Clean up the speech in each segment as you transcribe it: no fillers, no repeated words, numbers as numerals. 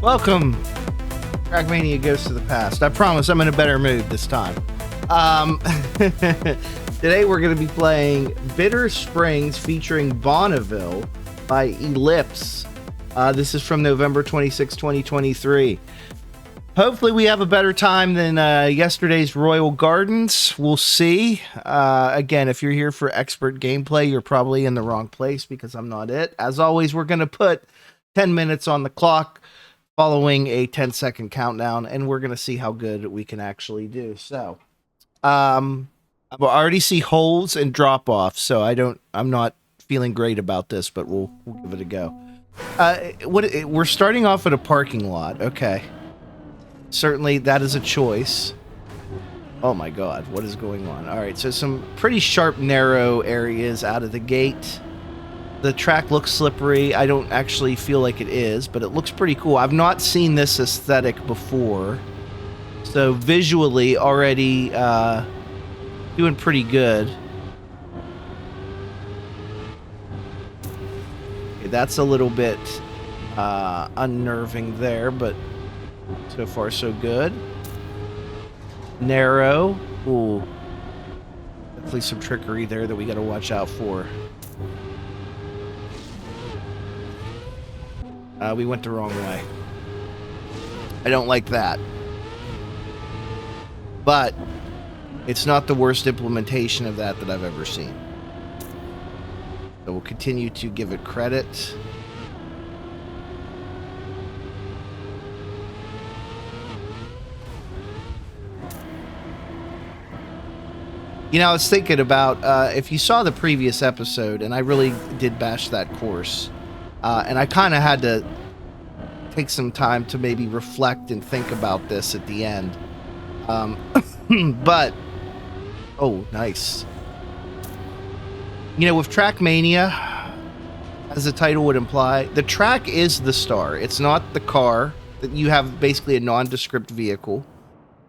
Welcome. Trackmania goes to the past. I promise I'm in a better mood this time. Today we're going to be playing Bitter Springs featuring Bonneville by Ealipse. This is from November 26, 2023. Hopefully we have a better time than yesterday's Royal Gardens. We'll see. Again, if you're here for expert gameplay, you're probably in the wrong place because I'm not it. As always, we're going to put 10 minutes on the clock following a 10-second countdown, and we're going to see how good we can actually do. So, I already see holes and drop-offs, so I'm not feeling great about this, but we'll give it a go. We're starting off at a parking lot. Okay. Certainly, that is a choice. Oh my god, what is going on? Alright, so some pretty sharp, narrow areas out of the gate. The track looks slippery. I don't actually feel like it is, but it looks pretty cool. I've not seen this aesthetic before. So visually, already doing pretty good. Okay, that's a little bit unnerving there, but so far, so good. Narrow. Ooh. Definitely some trickery there that we got to watch out for. We went the wrong way. I don't like that. But it's not the worst implementation of that I've ever seen. So we'll continue to give it credit. You know, I was thinking about, if you saw the previous episode, and I really did bash that course, and I kind of had to take some time to maybe reflect and think about this at the end. But, oh, nice. You know, with Trackmania, as the title would imply, the track is the star. It's not the car. That you have basically a nondescript vehicle.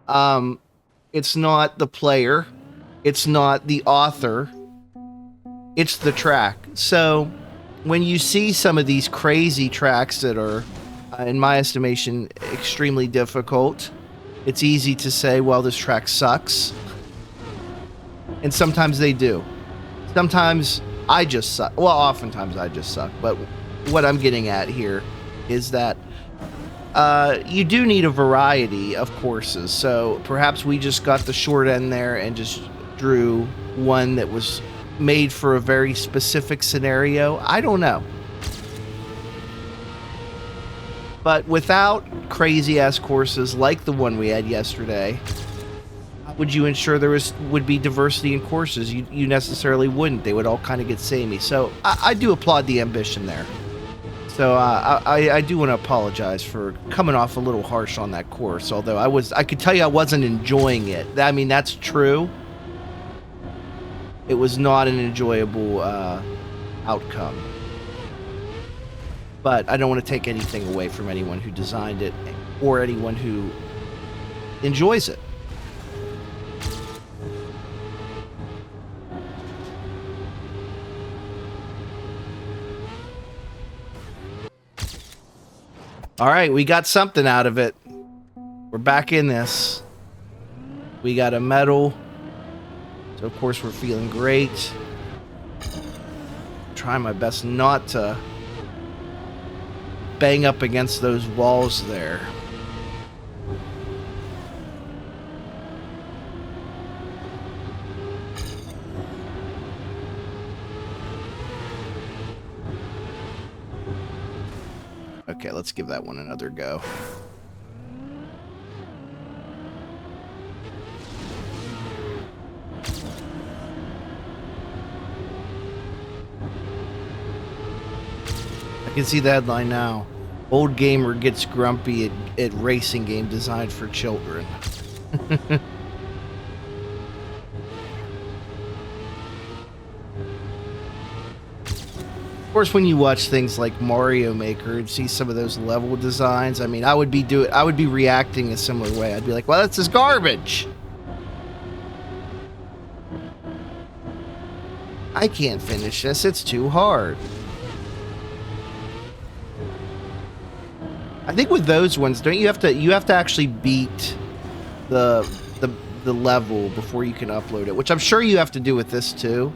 It's not the player. It's not the author. It's the track. So when you see some of these crazy tracks that are, in my estimation, extremely difficult, it's easy to say, well, this track sucks. And sometimes they do. Sometimes I just suck. Well, oftentimes I just suck. But what I'm getting at here is that you do need a variety of courses. So perhaps we just got the short end there and just drew one that was made for a very specific scenario. I don't know. But without crazy-ass courses like the one we had yesterday, how would you ensure there would be diversity in courses? You necessarily wouldn't. They would all kind of get samey. So I do applaud the ambition there. So I do want to apologize for coming off a little harsh on that course, although I could tell you I wasn't enjoying it. I mean, that's true. It was not an enjoyable outcome. But I don't want to take anything away from anyone who designed it or anyone who enjoys it. All right, we got something out of it. We're back in this. We got a medal. So, of course, we're feeling great. Trying my best not to bang up against those walls there. Okay, let's give that one another go. I can see the headline now. Old gamer gets grumpy at racing game designed for children. Of course, when you watch things like Mario Maker and see some of those level designs, I mean, I would be reacting a similar way. I'd be like, well, that's just garbage. I can't finish this. It's too hard. I think with those ones, don't you have to actually beat the level before you can upload it, which I'm sure you have to do with this too.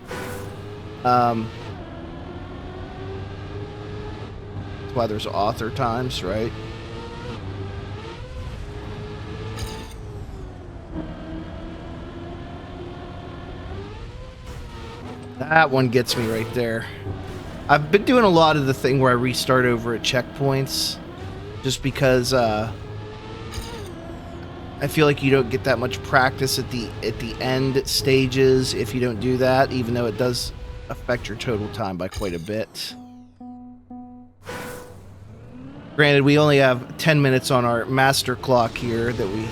That's why there's author times, right? That one gets me right there. I've been doing a lot of the thing where I restart over at checkpoints, just because I feel like you don't get that much practice at the end stages if you don't do that, even though it does affect your total time by quite a bit. Granted, we only have 10 minutes on our master clock here that we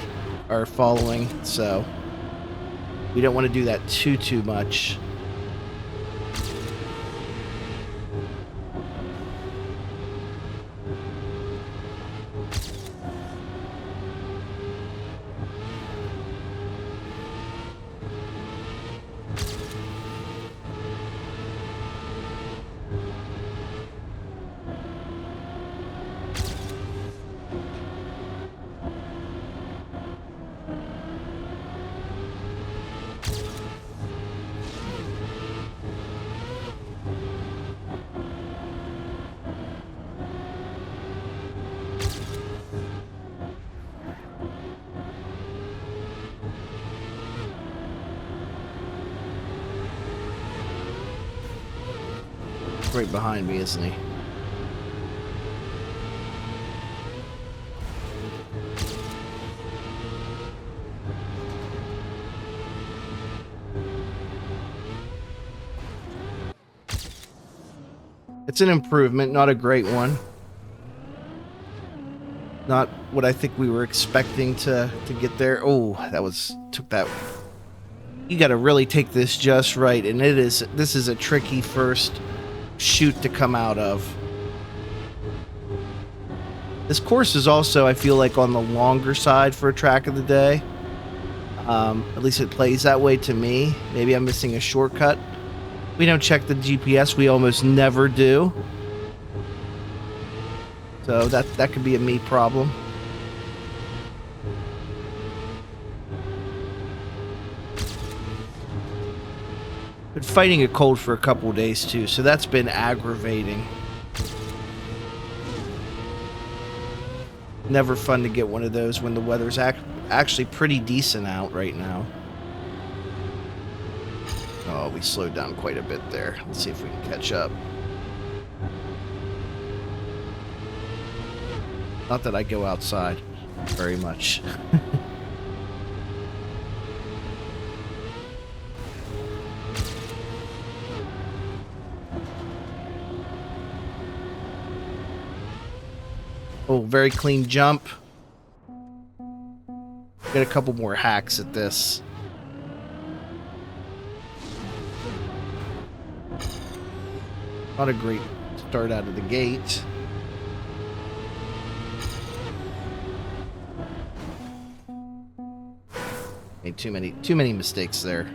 are following, so we don't want to do that too much. Right behind me, isn't he? It's an improvement, not a great one. Not what I think we were expecting to get there. Oh, took that. You got to really take this just right, and this is a tricky first shoot to come out of. This course is also, I feel like, on the longer side for a track of the day. At least it plays that way to me. Maybe I'm missing a shortcut. We don't check the GPS. We almost never do. So that could be a me problem. Been fighting a cold for a couple of days too, so that's been aggravating. Never fun to get one of those when the weather's actually pretty decent out right now. Oh, we slowed down quite a bit there. Let's see if we can catch up. Not that I go outside very much. Oh, very clean jump. Get a couple more hacks at this. Not a great start out of the gate. Made too many mistakes there.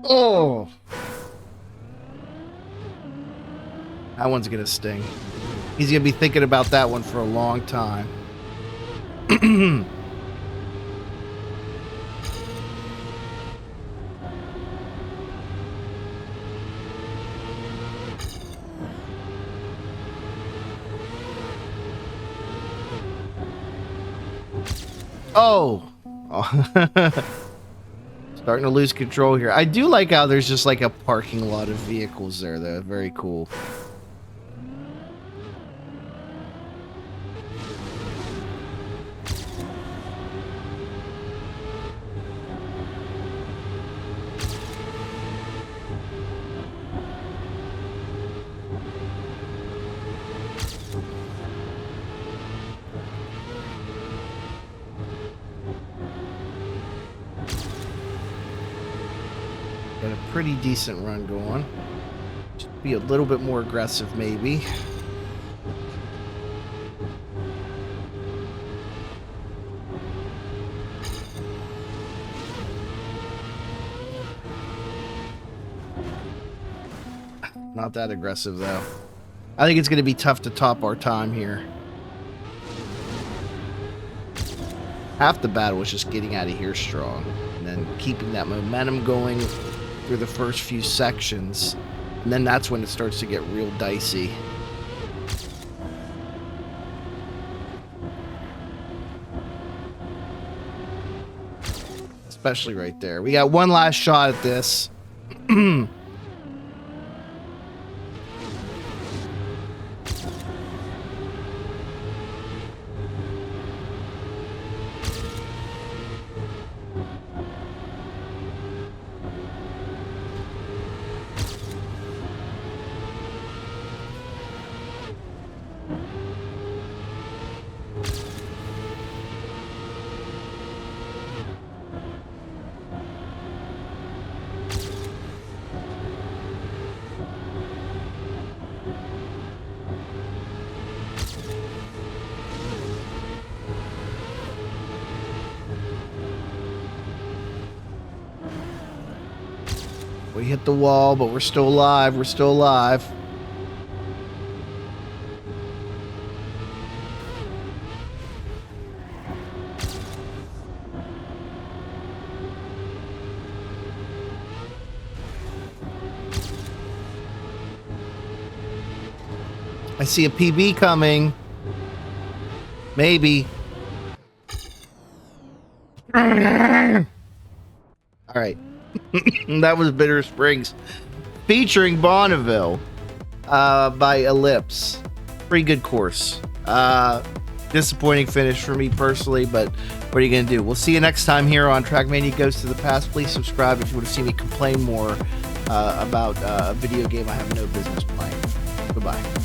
Oh! That one's gonna sting. He's gonna be thinking about that one for a long time. Oh! Starting to lose control here. I do like how there's just like a parking lot of vehicles there, though. Very cool. having a pretty decent run going. Just be a little bit more aggressive, maybe. Not that aggressive, though. I think it's going to be tough to top our time here. Half the battle is just getting out of here strong, and then keeping that momentum going through the first few sections, and then that's when it starts to get real dicey. Especially right there. We got one last shot at this. We hit the wall, but we're still alive. We're still alive. I see a PB coming. Maybe. All right. That was Bitter Springs featuring Bonneville by Ealipse. Pretty good course. Disappointing finish for me personally, but what are you going to do? We'll see you next time here on Trackmania Goes to the Past. Please subscribe if you want to see me complain more about a video game I have no business playing. Goodbye.